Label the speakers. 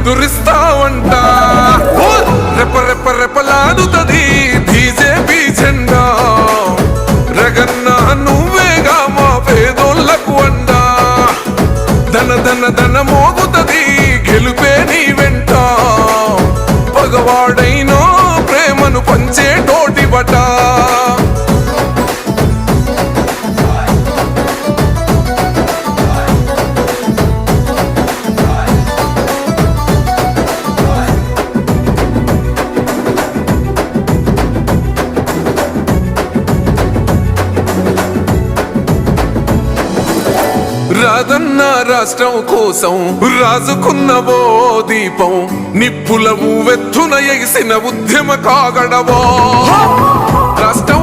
Speaker 1: ఎదురిస్తావంట రెప రెప రెపలాడుతది BJP జెండా రగన్న నువ్వేగా మా పేదోళ్లకు అండా ధన ధన ధన మోగుతది గెలుపే నీ వెంట పగవాడైనో ప్రేమను పంచేటోటి బట రాదన్న రాష్ట్రం కోసం రాజుకున్నవో దీపం నిప్పుల ఊవెత్తున ఎగిసిన ఉద్యమ కాగడవో రాష్ట్రం